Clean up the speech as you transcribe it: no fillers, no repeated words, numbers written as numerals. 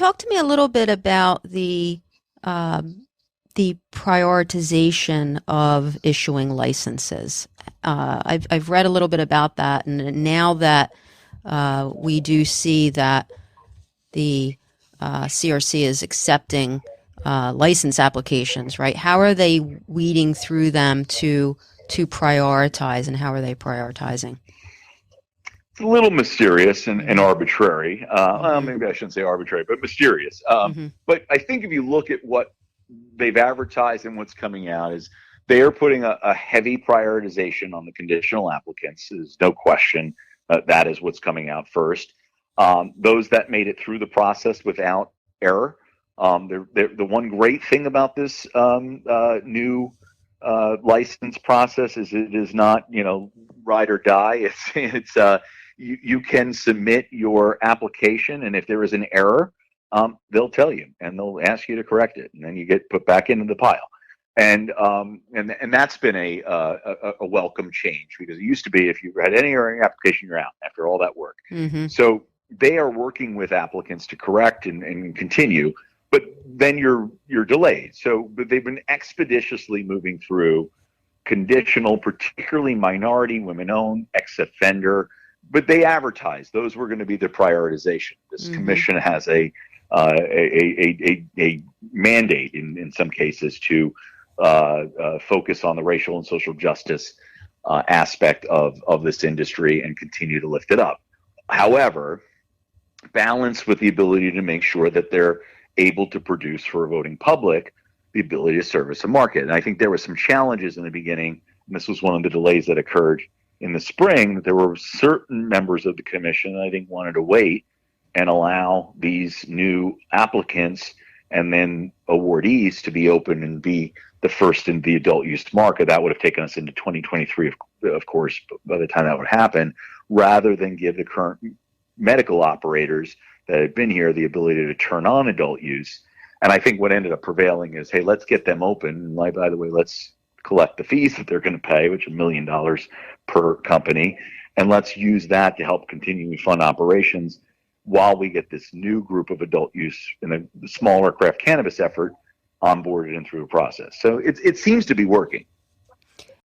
talk to me a little bit about the prioritization of issuing licenses. I've read a little bit about that, and now that we do see that the CRC is accepting license applications, right? How are they weeding through them to prioritize, and how are they prioritizing? It's a little mysterious and Mm-hmm. arbitrary. Well, Mm-hmm. maybe I shouldn't say arbitrary, but mysterious. Mm-hmm. But I think if you look at what they've advertised and what's coming out is they are putting a heavy prioritization on the conditional applicants. There's no question that is what's coming out first. Those that made it through the process without error. The one great thing about this new license process is it is not, ride or die. You can submit your application, and if there is an error, they'll tell you and they'll ask you to correct it, and then you get put back into the pile. And that's been a welcome change, because it used to be if you had any error in your application, you're out after all that work. Mm-hmm. So they are working with applicants to correct and continue, but then you're delayed. So but they've been expeditiously moving through conditional, particularly minority, women-owned, ex-offender, but they advertise those were going to be the prioritization. This Mm-hmm. commission has a mandate in some cases to focus on the racial and social justice aspect of this industry and continue to lift it up. However, balanced with the ability to make sure that they're able to produce for a voting public the ability to service a market. And I think there were some challenges in the beginning, and this was one of the delays that occurred in the spring. There were certain members of the commission that I think wanted to wait and allow these new applicants and then awardees to be open and be the first in the adult use market. That would have taken us into 2023, of course, by the time that would happen, rather than give the current medical operators that had been here the ability to turn on adult use. And I think what ended up prevailing is, hey, let's get them open. And by the way, let's collect the fees that they're going to pay, which is $1 million per company. And let's use that to help continue to fund operations while we get this new group of adult use in the smaller craft cannabis effort onboarded and through a process. So it seems to be working.